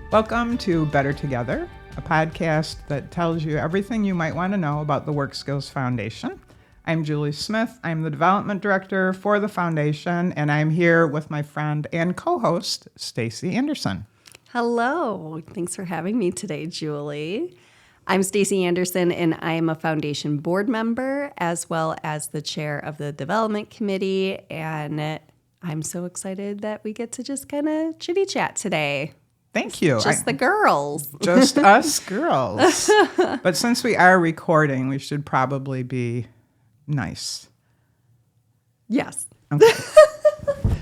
Welcome to Better Together, a podcast that tells you everything you might want to know about the Work Skills Foundation. I'm Julie Smith. I'm the Development Director for the Foundation, and I'm here with my friend and co-host, Stacey Anderson. Hello. Thanks for having me today, Julie. I'm Stacey Anderson, and I am a Foundation board member as well as the chair of the Development Committee, and I'm so excited that we get to just kind of chitty-chat today. Thank you. Just the girls. Just us girls. But since we are recording, we should probably be nice. Yes. Okay.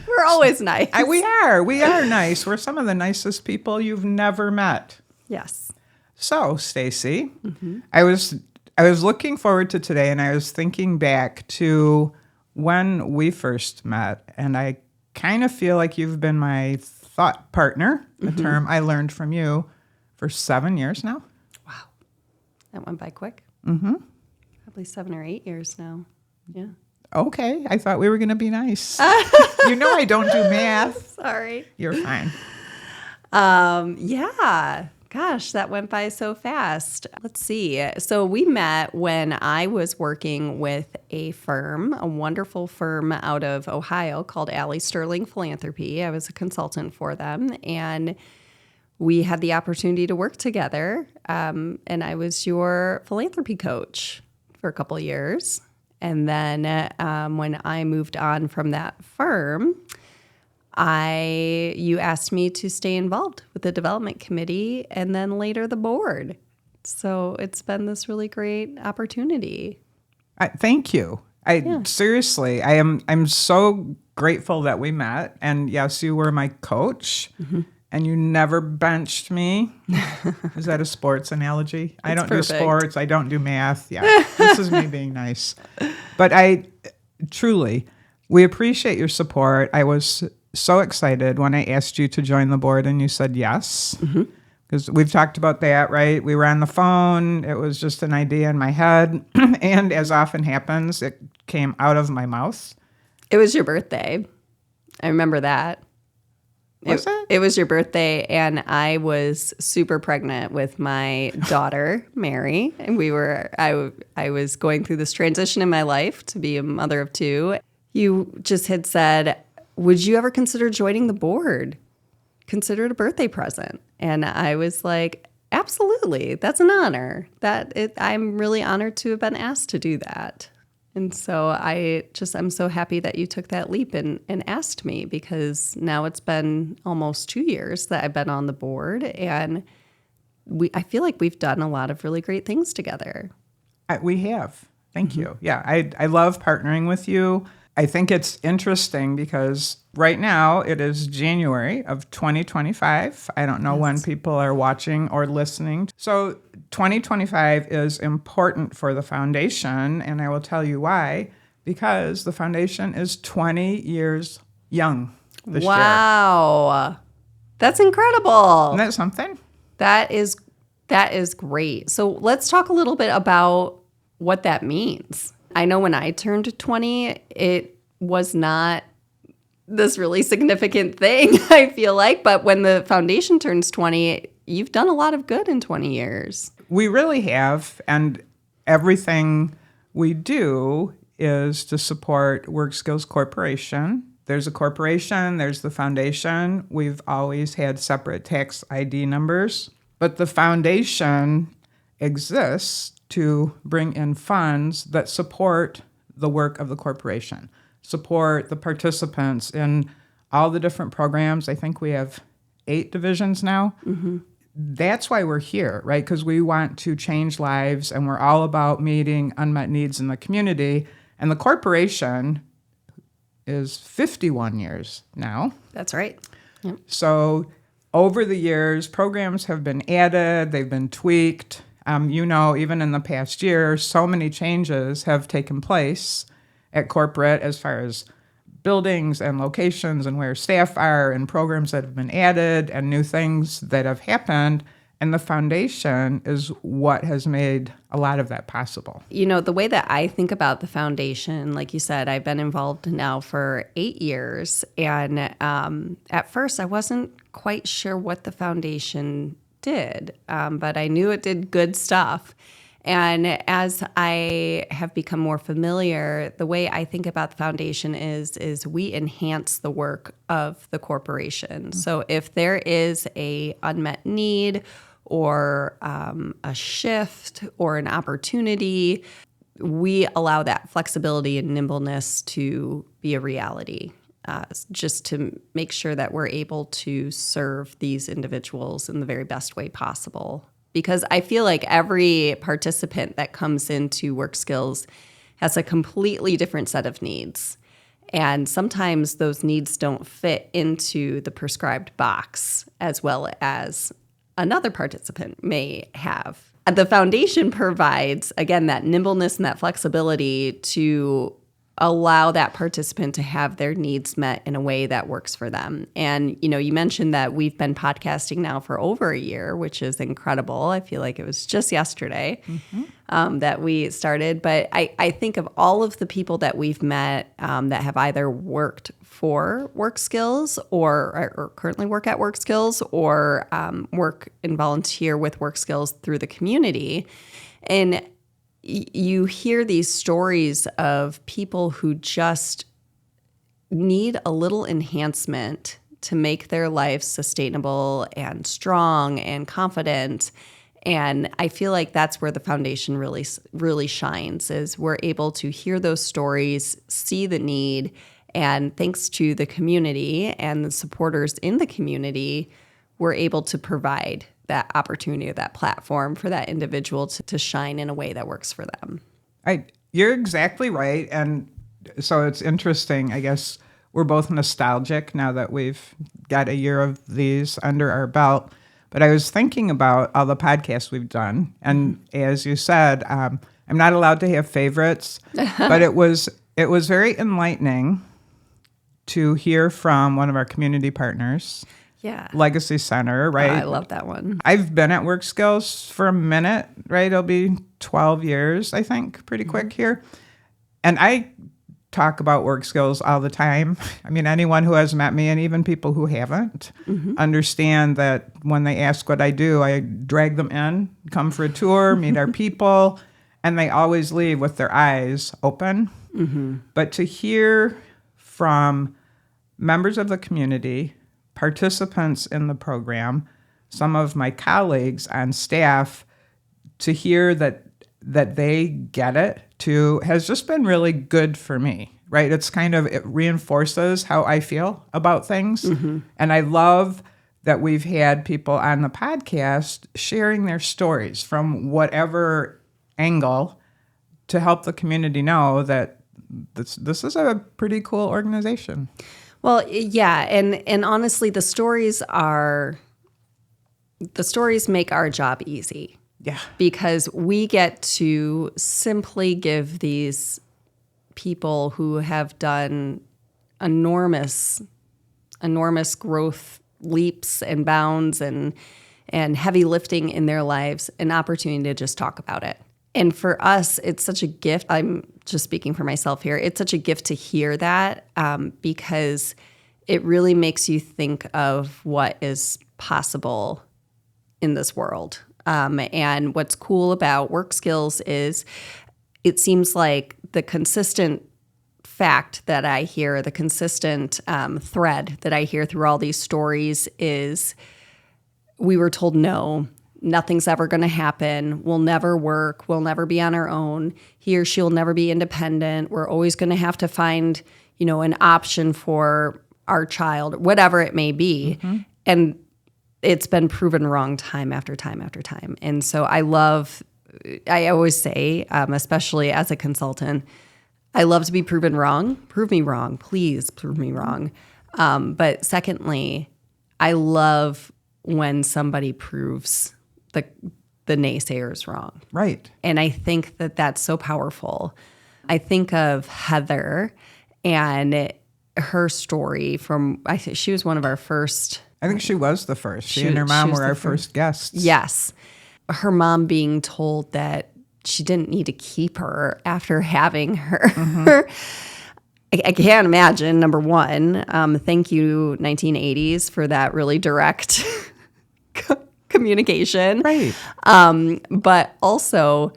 We're always nice. We are nice. We're some of the nicest people you've never met. Yes. So, Stacey, I was looking forward to today, and I was thinking back to when we first met, and I kind of feel like you've been my thought partner, a term I learned from you, for 7 years now. Wow. That went by quick. Mm-hmm. Probably 7 or 8 years now. Yeah. Okay, I thought we were going to be nice. You know I don't do math. Sorry. You're fine. Yeah. Gosh, that went by so fast. Let's see. So we met when I was working with a firm, a wonderful firm out of Ohio called Alley Sterling Philanthropy. I was a consultant for them, and we had the opportunity to work together. And I was your philanthropy coach for a couple of years. And then when I moved on from that firm, you asked me to stay involved with the development committee and then later the board. So it's been this really great opportunity. Thank you. Seriously, I'm so grateful that we met. And yes, you were my coach, and you never benched me. Is that a sports analogy? I don't do sports. I don't do math. Yeah, this is me being nice. But we appreciate your support. I was so excited when I asked you to join the board and you said yes. Because we've talked about that, right? We were on the phone. It was just an idea in my head. And as often happens, it came out of my mouth. It was your birthday. I remember that. Was it? It was your birthday, and I was super pregnant with my daughter, Mary. And I was going through this transition in my life to be a mother of two. You just had said, would you ever consider joining the board? Consider it a birthday present. And I was like, absolutely. That's an honor. I'm really honored to have been asked to do that. And so I'm so happy that you took that leap and asked me, because now it's been almost 2 years that I've been on the board, and I feel like we've done a lot of really great things together. We have. Thank you. Yeah, I love partnering with you. I think it's interesting because right now it is January of 2025. I don't know when people are watching or listening. So 2025 is important for the foundation, and I will tell you why. Because the foundation is 20 years young this year. Wow. That's incredible. Isn't that something? That is great. So let's talk a little bit about what that means. I know when I turned 20, it was not this really significant thing, I feel like. But when the foundation turns 20, you've done a lot of good in 20 years. We really have. And everything we do is to support Work Skills Corporation. There's a corporation, there's the foundation. We've always had separate tax ID numbers. But the foundation exists to bring in funds that support the work of the corporation, support the participants in all the different programs. I think we have 8 divisions now. That's why we're here, right? Because we want to change lives, and we're all about meeting unmet needs in the community. And the corporation is 51 years now. That's right. Yep. So over the years, programs have been added, they've been tweaked. Even in the past year, so many changes have taken place at corporate as far as buildings and locations and where staff are and programs that have been added and new things that have happened. And the foundation is what has made a lot of that possible. The way that I think about the foundation, like you said, I've been involved now for 8 years. And at first, I wasn't quite sure what the foundation did, but I knew it did good stuff. And as I have become more familiar, the way I think about the foundation is we enhance the work of the corporation. So if there is a unmet need or a shift or an opportunity, we allow that flexibility and nimbleness to be a reality, just to make sure that we're able to serve these individuals in the very best way possible. Because I feel like every participant that comes into Work Skills has a completely different set of needs. And sometimes those needs don't fit into the prescribed box as well as another participant may have. The foundation provides, again, that nimbleness and that flexibility to allow that participant to have their needs met in a way that works for them. And, you mentioned that we've been podcasting now for over a year, which is incredible. I feel like it was just yesterday that we started. But I think of all of the people that we've met that have either worked for Work Skills or currently work at Work Skills or work and volunteer with Work Skills through the community. And you hear these stories of people who just need a little enhancement to make their life sustainable and strong and confident. And I feel like that's where the foundation really shines, is we're able to hear those stories, see the need, and thanks to the community and the supporters in the community, we're able to provide that opportunity or that platform for that individual to shine in a way that works for them. You're exactly right. And so it's interesting. I guess we're both nostalgic now that we've got a year of these under our belt. But I was thinking about all the podcasts we've done. And as you said, I'm not allowed to have favorites, but it was very enlightening to hear from one of our community partners. Yeah. Legacy Center, right? I love that one. I've been at Work Skills for a minute, right? It'll be 12 years, I think, pretty quick here. And I talk about Work Skills all the time. I mean, anyone who has met me and even people who haven't understand that when they ask what I do, I drag them in, come for a tour, meet our people, and they always leave with their eyes open. But to hear from members of the community, participants in the program, some of my colleagues on staff, to hear that they get it too has just been really good for me, right? It reinforces how I feel about things. And I love that we've had people on the podcast sharing their stories from whatever angle to help the community know that this is a pretty cool organization. Well, yeah, and honestly, the stories make our job easy. Yeah. Because we get to simply give these people who have done enormous growth leaps and bounds and heavy lifting in their lives an opportunity to just talk about it. And for us, it's such a gift. I'm just speaking for myself here. It's such a gift to hear that because it really makes you think of what is possible in this world. And what's cool about Work Skills is it seems like the consistent fact that I hear, the consistent thread that I hear through all these stories is we were told no. Nothing's ever going to happen. We'll never work. We'll never be on our own. He or she will never be independent. We're always going to have to find, an option for our child, whatever it may be. And it's been proven wrong time after time after time. And so I always say, especially as a consultant, I love to be proven wrong. Prove me wrong. Please prove me wrong. But secondly, I love when somebody proves the naysayers wrong. Right. And I think that that's so powerful. I think of Heather and her story she was one of our first I think she was the first. She She- and her she mom was were the our first. first guests. Yes. Her mom being told that she didn't need to keep her after having her. I can't imagine, number one. Thank you, 1980s, for that really direct communication. Right. But also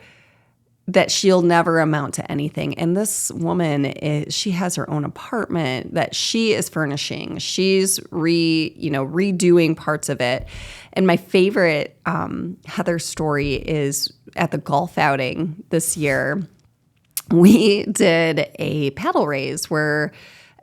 that she'll never amount to anything. And this woman, she has her own apartment that she is furnishing. She's redoing parts of it. And my favorite Heather story is at the golf outing this year. We did a paddle raise where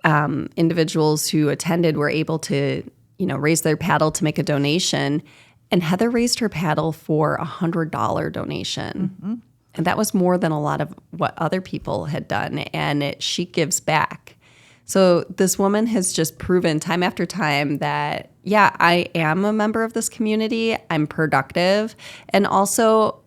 individuals who attended were able to, raise their paddle to make a donation. And Heather raised her paddle for $100 donation. And that was more than a lot of what other people had done. And she gives back. So this woman has just proven time after time that, yeah, I am a member of this community. I'm productive. And also,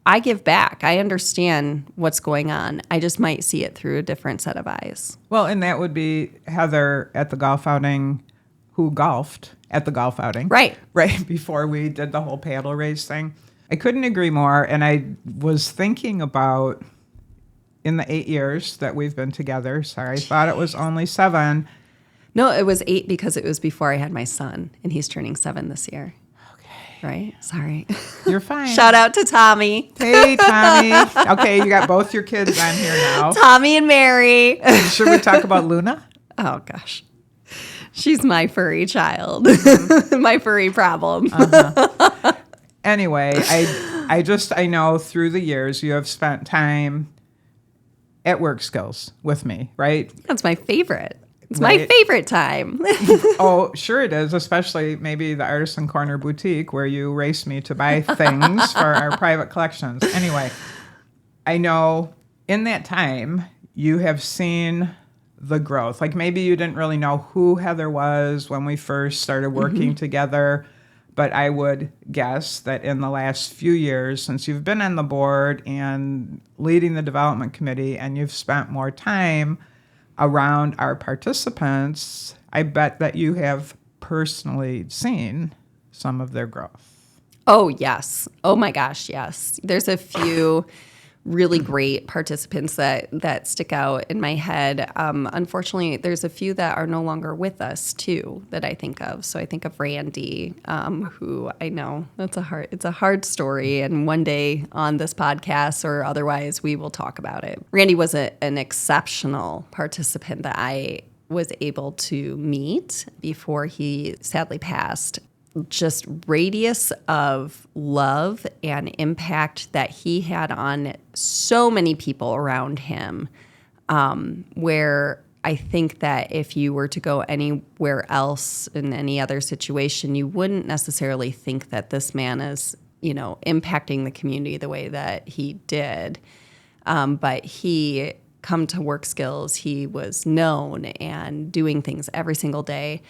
I give back. I understand what's going on. I just might see it through a different set of eyes. Well, and that would be Heather at the golf outing who golfed at the golf outing. Right. Right before we did the whole paddle race thing. I couldn't agree more. And I was thinking about in the 8 years that we've been together. Sorry, I thought it was only 7. No, it was 8 because it was before I had my son, and he's turning 7 this year. Okay. Right? Sorry. You're fine. Shout out to Tommy. Hey, Tommy. Okay, you got both your kids on here now. Tommy and Mary. Should we talk about Luna? Oh, gosh. She's my furry child. My furry problem. Anyway, I know through the years you have spent time at Work Skills with me, right? That's my favorite. It's Right. my favorite time. Oh, sure it is, especially maybe the Artisan Corner Boutique where you race me to buy things for our private collections. Anyway, I know in that time you have seen the growth. Like maybe you didn't really know who Heather was when we first started working together, but I would guess that in the last few years, since you've been on the board and leading the development committee and you've spent more time around our participants, I bet that you have personally seen some of their growth. Oh, yes. Oh, my gosh, yes. There's a few really great participants that stick out in my head. Unfortunately, there's a few that are no longer with us, too, that I think of. So I think of Randy, who I know it's a hard story. And one day on this podcast or otherwise, we will talk about it. Randy was an exceptional participant that I was able to meet before he sadly passed. Just radius of love and impact that he had on so many people around him, where I think that if you were to go anywhere else in any other situation, you wouldn't necessarily think that this man is, impacting the community the way that he did. But he come to Work Skills, he was known and doing things every single day.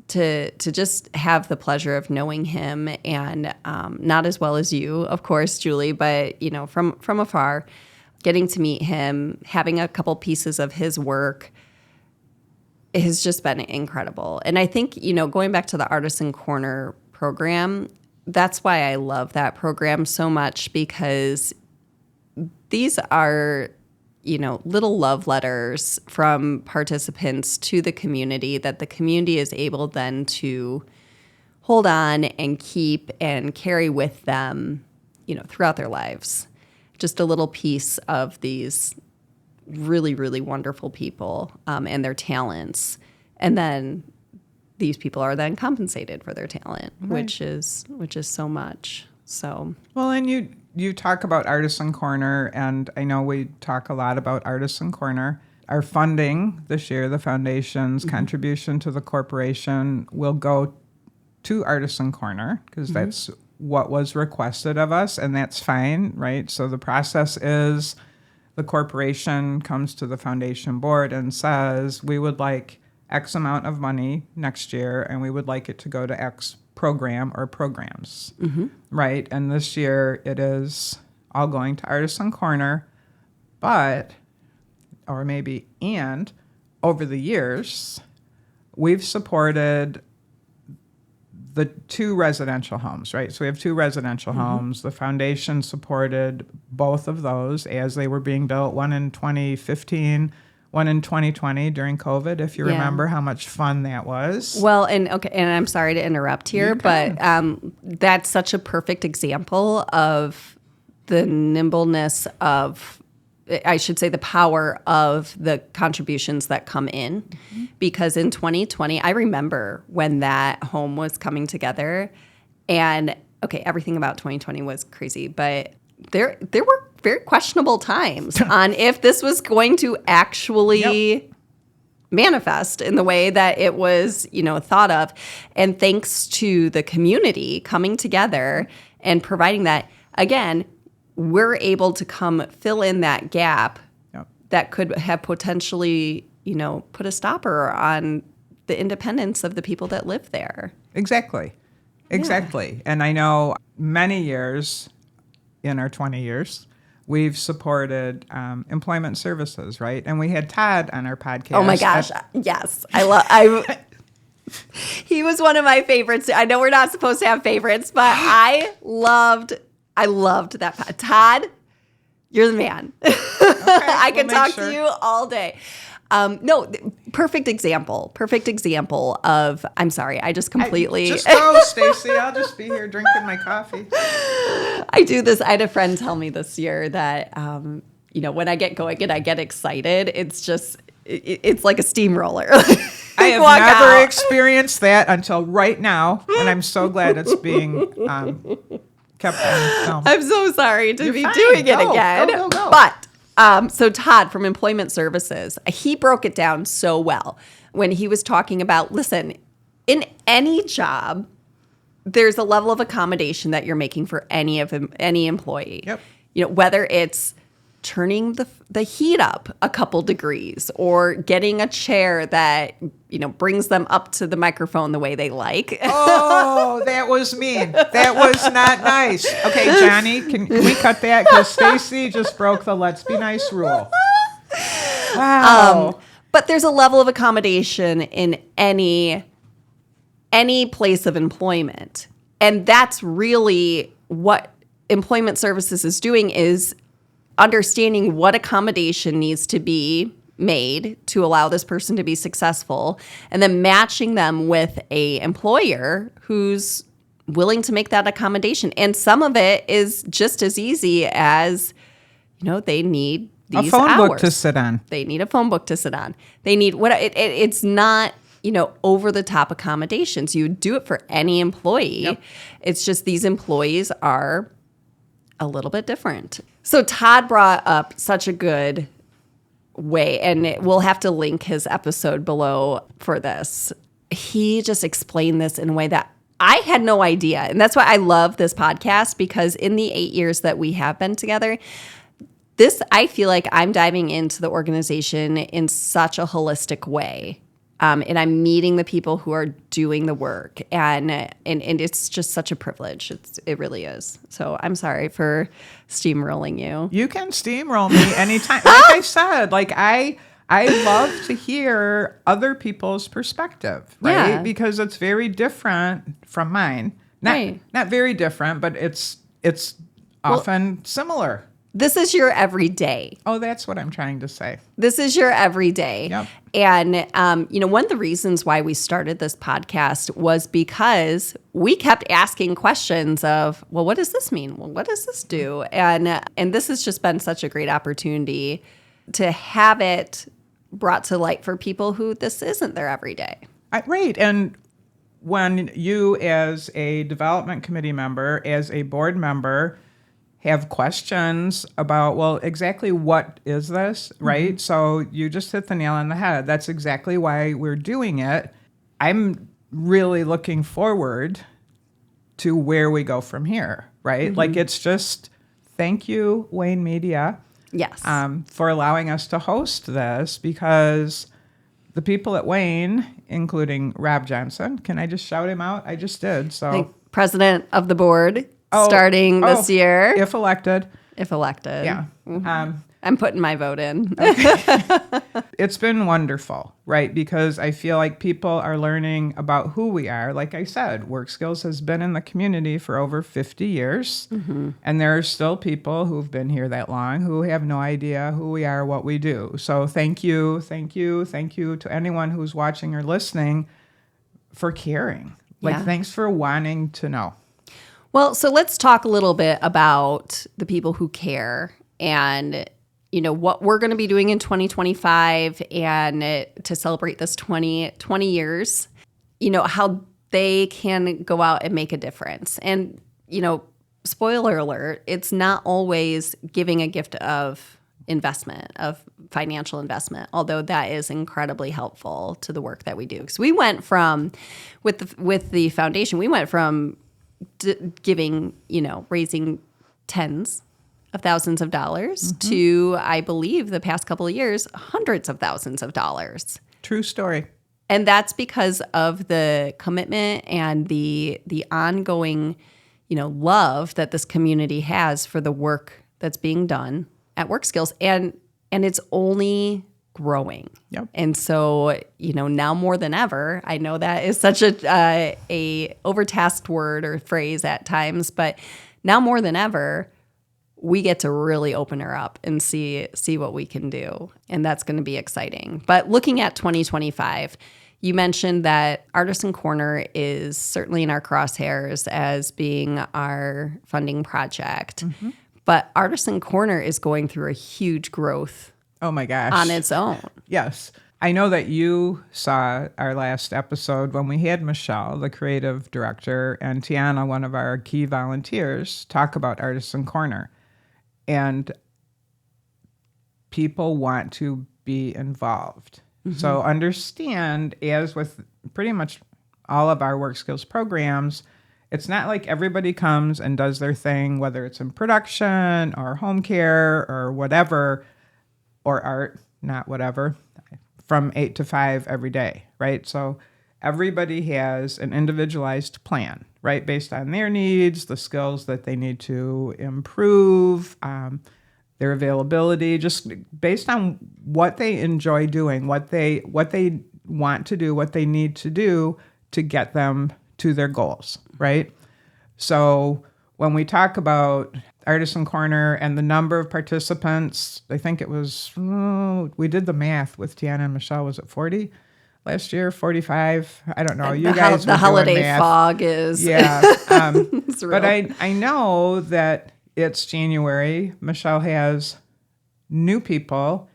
To just have the pleasure of knowing him and not as well as you, of course, Julie, but from afar, getting to meet him, having a couple pieces of his work has just been incredible. And I think, going back to the Artisan Corner program, that's why I love that program so much, because these are little love letters from participants to the community that the community is able then to hold on and keep and carry with them, throughout their lives. Just a little piece of these really, really wonderful people and their talents. And then these people are then compensated for their talent, Right. which is so much. So, Well, and you talk about Artisan Corner, and I know we talk a lot about Artisan Corner. Our funding this year, the foundation's contribution to the corporation, will go to Artisan Corner because that's what was requested of us, and that's fine, right? So the process is the corporation comes to the foundation board and says, we would like X amount of money next year, and we would like it to go to X program or programs, right? And this year it is all going to Artisan Corner, and over the years, we've supported the 2 residential homes, right? So we have 2 residential homes. The foundation supported both of those as they were being built, one in 2015, one in 2020 during COVID, if you remember how much fun that was. Well, and I'm sorry to interrupt here, but that's such a perfect example of the nimbleness of, I should say, the power of the contributions that come in. Because in 2020, I remember when that home was coming together, and everything about 2020 was crazy, but there were very questionable times on if this was going to actually manifest in the way that it was, thought of. And thanks to the community coming together and providing that, again, we're able to come fill in that gap that could have potentially, put a stopper on the independence of the people that live there. Exactly. And I know many years, in our 20 years, we've supported employment services, right? And we had Todd on our podcast. Oh my gosh, yes. He was one of my favorites. I know we're not supposed to have favorites, but I loved that. Todd, you're the man. Okay, I could talk to you all day. No, perfect example of, I'm sorry, I just completely. Just go, Stacey. I'll just be here drinking my coffee. I do this. I had a friend tell me this year that, when I get going and I get excited, it's just, it's like a steamroller. I have never experienced that until right now, and I'm so glad it's being kept on film. I'm so sorry to be doing it again. Go. But so Todd from Employment Services, he broke it down so well when he was talking about, listen, in any job, there's a level of accommodation that you're making for any employee. Yep. Whether it's turning the heat up a couple degrees or getting a chair that, brings them up to the microphone the way they like. Oh, that was mean. That was not nice. Okay, Johnny, can we cut that? Because Stacey just broke the let's be nice rule. Wow. But there's a level of accommodation in any place of employment. And that's really what Employment Services is doing, is understanding what accommodation needs to be made to allow this person to be successful, and then matching them with a employer who's willing to make that accommodation. And some of it is just as easy as, they need these a phone hours. book to sit on. They need a phone book to sit on. They need it's not, over the top accommodations. You do it for any employee. Yep. It's just these employees are a little bit different. So Todd brought up such a good way, and we'll have to link his episode below for this. He just explained this in a way that I had no idea. And that's why I love this podcast, because in the 8 years that we have been together, I feel like I'm diving into the organization in such a holistic way. And I'm meeting the people who are doing the work, and it's just such a privilege. It really is. So I'm sorry for steamrolling you. You can steamroll me anytime. Like I said, I love to hear other people's perspective, right? Yeah. Because it's very different from mine. Not very different, but it's often similar. This is your everyday. Oh, that's what I'm trying to say. This is your everyday. Yep. And, one of the reasons why we started this podcast was because we kept asking questions of, well, what does this mean? Well, what does this do? And this has just been such a great opportunity to have it brought to light for people who this isn't their everyday. Right. And when you, as a development committee member, as a board member, have questions about, well, exactly what is this, right? Mm-hmm. So you just hit the nail on the head. That's exactly why we're doing it. I'm really looking forward to where we go from here, right? Mm-hmm. Like, it's just, thank you, Wayne Media. Yes. For allowing us to host this, because the people at Wayne, including Rob Johnson, can I just shout him out? I just did. So, president of the board. Starting this year. If elected. Yeah. Mm-hmm. I'm putting my vote in. It's been wonderful, right? Because I feel like people are learning about who we are. Like I said, Work Skills has been in the community for over 50 years. And there are still people who've been here that long who have no idea who we are, what we do. So thank you to anyone who's watching or listening for caring. Like, thanks for wanting to know. Well, so let's talk a little bit about the people who care and, what we're going to be doing in 2025 and to celebrate this 20 years, how they can go out and make a difference. And, spoiler alert, it's not always giving a gift of investment, of financial investment, although that is incredibly helpful to the work that we do. Because we went from, with the foundation, we went from giving, raising tens of thousands of dollars to, I believe, the past couple of years, hundreds of thousands of dollars. True story. And that's because of the commitment and the ongoing, love that this community has for the work that's being done at Work Skills. And it's only growing. Yep. And so, now more than ever, I know that is such a overtasked word or phrase at times, but now more than ever, we get to really open her up and see what we can do. And that's going to be exciting. But looking at 2025, you mentioned that Artisan Corner is certainly in our crosshairs as being our funding project. But Artisan Corner is going through a huge growth. Oh my gosh. On its own. Yes. I know that you saw our last episode when we had Michelle, the creative director, and Tiana, one of our key volunteers, talk about Artisan Corner. And people want to be involved. So understand, as with pretty much all of our Work Skills programs, it's not like everybody comes and does their thing, whether it's in production or home care or whatever, or art, not whatever, from 8 to 5 every day, right? So everybody has an individualized plan, right? Based on their needs, the skills that they need to improve, their availability, just based on what they enjoy doing, what they want to do, what they need to do to get them to their goals, right? So when we talk about Artisan Corner and the number of participants, I think it was, we did the math with Tiana and Michelle, was it 40 last year, 45? I don't know. You guys the holiday fog is. Yeah. It's real. But I know that it's January. Michelle has new people,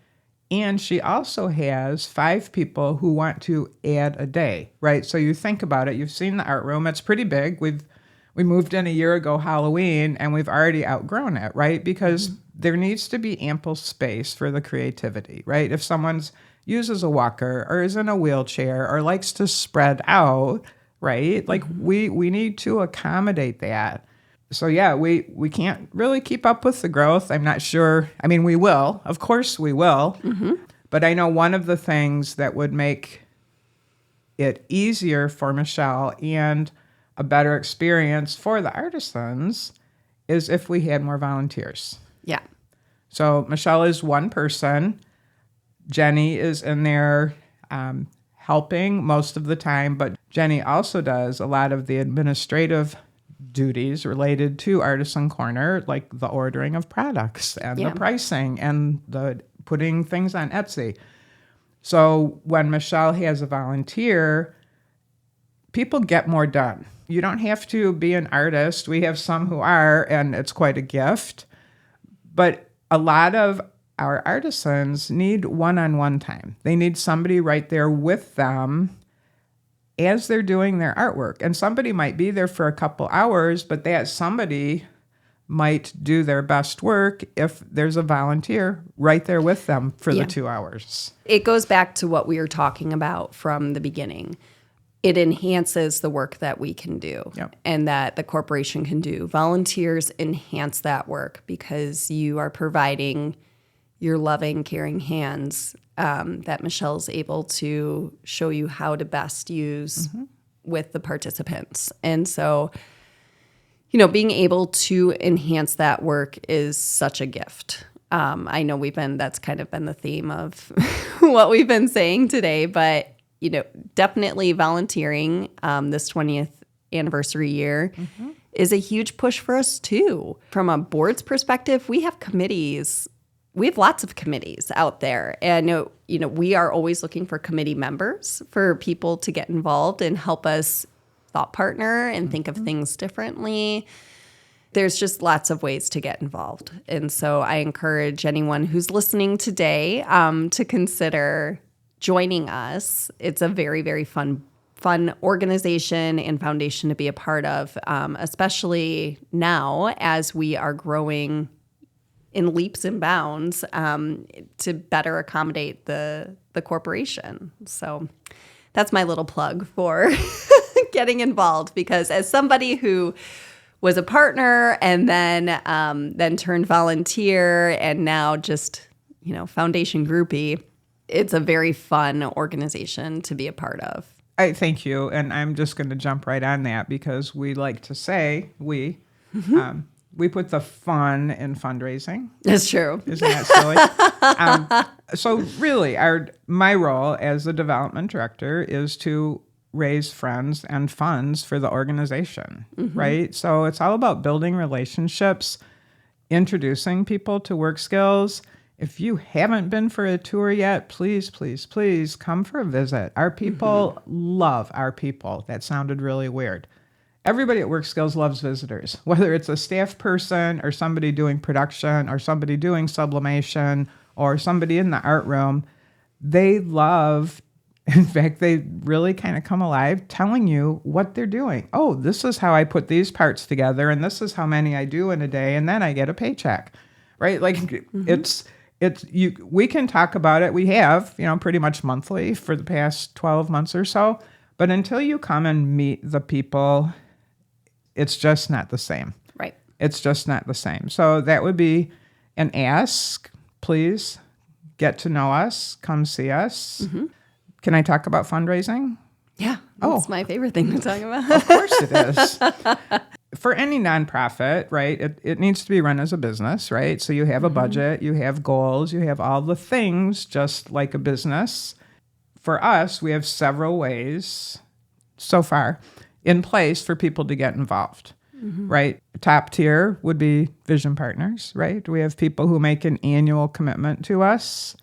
and she also has 5 people who want to add a day, right? So you think about it. You've seen the art room. It's pretty big. We moved in a year ago Halloween, and we've already outgrown it, right? Because there needs to be ample space for the creativity, right? If someone's uses a walker or is in a wheelchair or likes to spread out, right? Like we need to accommodate that. So yeah, we can't really keep up with the growth. I'm not sure. I mean, we will. Of course we will. But I know one of the things that would make it easier for Michelle and a better experience for the artisans is if we had more volunteers. Yeah. So Michelle is one person. Jenny is in there helping most of the time, but Jenny also does a lot of the administrative duties related to Artisan Corner, like the ordering of products and the pricing and the putting things on Etsy. So when Michelle has a volunteer, people get more done. You don't have to be an artist. We have some who are, and it's quite a gift. But a lot of our artisans need one-on-one time. They need somebody right there with them as they're doing their artwork. And somebody might be there for a couple hours, but that somebody might do their best work if there's a volunteer right there with them for the 2 hours. It goes back to what we were talking about from the beginning. It enhances the work that we can do and that the corporation can do. Volunteers enhance that work because you are providing your loving, caring hands that Michelle's able to show you how to best use with the participants. And so, being able to enhance that work is such a gift. I know that's kind of been the theme of what we've been saying today, but, definitely volunteering this 20th anniversary year is a huge push for us too. From a board's perspective, we have committees. We have lots of committees out there, and we are always looking for committee members, for people to get involved and help us thought partner and think of things differently. There's just lots of ways to get involved, and so I encourage anyone who's listening today to consider joining us. It's a very, very fun organization and foundation to be a part of, especially now as we are growing in leaps and bounds to better accommodate the corporation. So that's my little plug for getting involved, because as somebody who was a partner and then turned volunteer and now just foundation groupie, it's a very fun organization to be a part of. I thank you, and I'm just going to jump right on that, because we like to say we put the fun in fundraising. That's true. Isn't that silly? So really, my role as the development director is to raise funds and funds for the organization, right? So it's all about building relationships, introducing people to work skills. If you haven't been for a tour yet, please, please, please come for a visit. Our people love our people. That sounded really weird. Everybody at Work Skills loves visitors, whether it's a staff person or somebody doing production or somebody doing sublimation or somebody in the art room. They love, in fact, they really kind of come alive telling you what they're doing. Oh, this is how I put these parts together, and this is how many I do in a day, and then I get a paycheck, right? Like we can talk about it. We have, pretty much monthly for the past 12 months or so. But until you come and meet the people, it's just not the same. Right. It's just not the same. So that would be an ask. Please get to know us. Come see us. Can I talk about fundraising? Yeah. That's my favorite thing to talk about. Of course it is. For any nonprofit, right, it needs to be run as a business, right? So you have a budget, you have goals, you have all the things just like a business. For us, we have several ways so far in place for people to get involved, right? Top tier would be vision partners, right? We have people who make an annual commitment to us.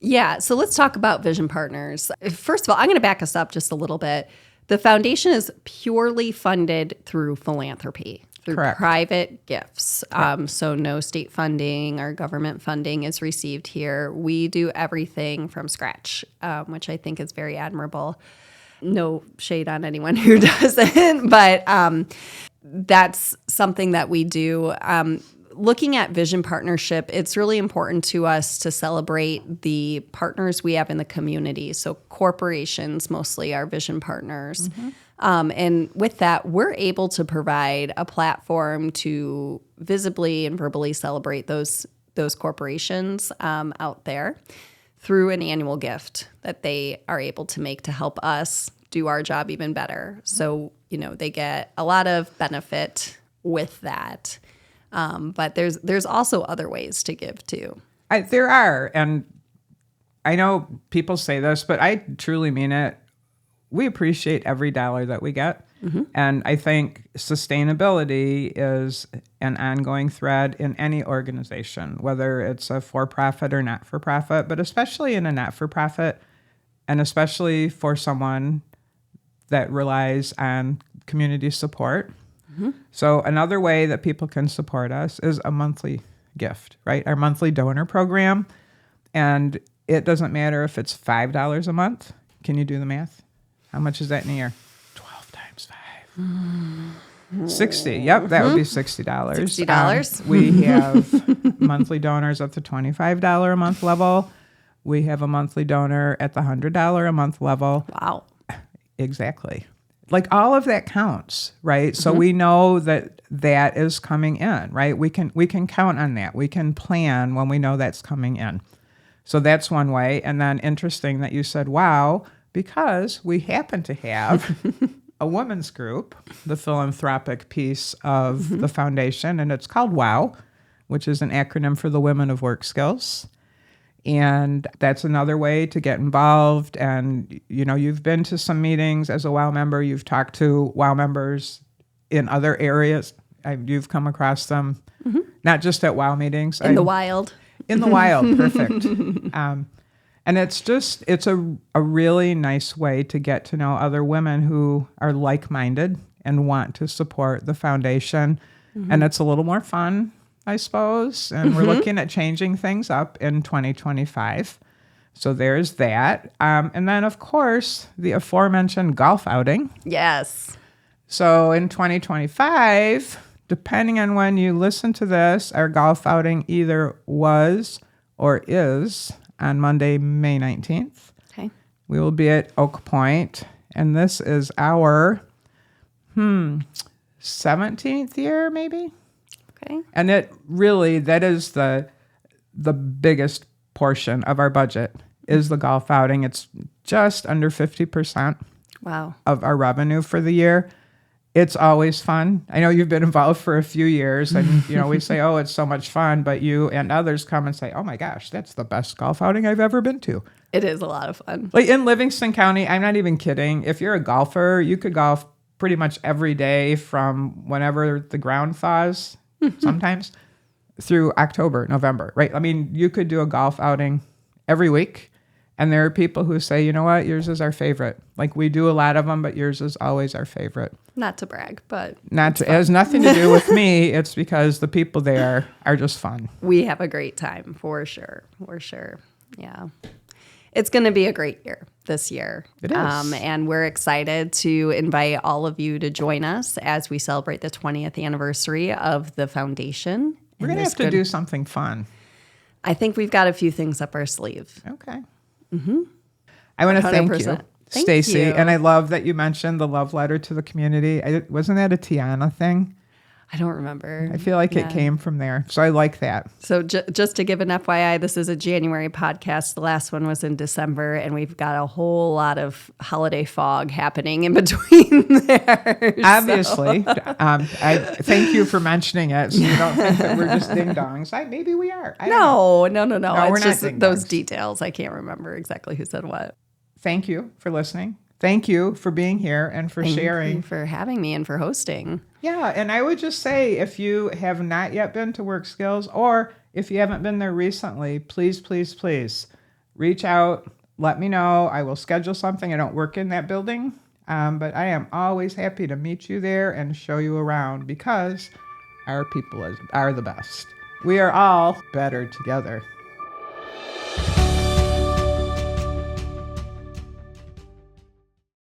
Yeah, so let's talk about vision partners. First of all, I'm going to back us up just a little bit. The foundation is purely funded through philanthropy, through Correct. private gifts. So no state funding or government funding is received here. We do everything from scratch, which I think is very admirable. No shade on anyone who doesn't, but that's something that we do. Looking at vision partnership, it's really important to us to celebrate the partners we have in the community. So corporations mostly are vision partners. And with that, we're able to provide a platform to visibly and verbally celebrate those corporations out there through an annual gift that they are able to make to help us do our job even better. So, they get a lot of benefit with that. But there's also other ways to give too. There are, and I know people say this, but I truly mean it. We appreciate every dollar that we get. And I think sustainability is an ongoing thread in any organization, whether it's a for-profit or not-for-profit, but especially in a not-for-profit, and especially for someone that relies on community support. So another way that people can support us is a monthly gift, right? Our monthly donor program. And it doesn't matter if it's $5 a month. Can you do the math? How much is that in a year? 12 times 5. 60. Yep, that would be $60. $60. We have monthly donors at the $25 a month level. We have a monthly donor at the $100 a month level. Wow. Exactly. Like all of that counts, right? So we know that is coming in, right? We can count on that. We can plan when we know that's coming in. So that's one way. And then interesting that you said, wow, because we happen to have a women's group, the philanthropic piece of the foundation, and it's called WOW, which is an acronym for the Women of Work Skills. And that's another way to get involved. And, you've been to some meetings as a WOW member. You've talked to WOW members in other areas. You've come across them, not just at WOW meetings. In the wild. In the wild, perfect. And it's a really nice way to get to know other women who are like-minded and want to support the foundation. And it's a little more fun, I suppose. And we're looking at changing things up in 2025. So there's that. And then, of course, the aforementioned golf outing. Yes. So in 2025, depending on when you listen to this, our golf outing either was or is on Monday, May 19th. Okay. We will be at Oak Point, and this is our 17th year, maybe. Okay. And that is the biggest portion of our budget is the golf outing. It's just under 50% Wow. of our revenue for the year. It's always fun. I know you've been involved for a few years, and we say, "Oh, it's so much fun," but you and others come and say, "Oh my gosh, that's the best golf outing I've ever been to." It is a lot of fun. Like in Livingston County, I'm not even kidding. If you're a golfer, you could golf pretty much every day from whenever the ground thaws, sometimes, through October, November, right? I mean, you could do a golf outing every week. And there are people who say, you know what, yours is our favorite. Like we do a lot of them, but yours is always our favorite. Not to brag, but it has nothing to do with me. It's because the people there are just fun. We have a great time for sure. For sure. Yeah. It's going to be a great year this year. It is. And we're excited to invite all of you to join us as we celebrate the 20th anniversary of the foundation. We're going to have to do something fun. I think we've got a few things up our sleeve. Okay. I want to thank you, Stacey. And I love that you mentioned the love letter to the community. Wasn't that a Tiana thing? I don't remember. I feel like it came from there. So I like that. So just to give an FYI, this is a January podcast. The last one was in December, and we've got a whole lot of holiday fog happening in between there. Obviously. I thank you for mentioning it so you don't think that we're just ding-dongs. Maybe we are. No. No, It's we're just not those ding-dongs. details. I can't remember exactly who said what. Thank you for listening. Thank you for being here and for sharing. Thank you for having me and for hosting. Yeah, and I would just say if you have not yet been to Work Skills or if you haven't been there recently, please, please, please reach out. Let me know. I will schedule something. I don't work in that building, but I am always happy to meet you there and show you around because our people are the best. We are all better together.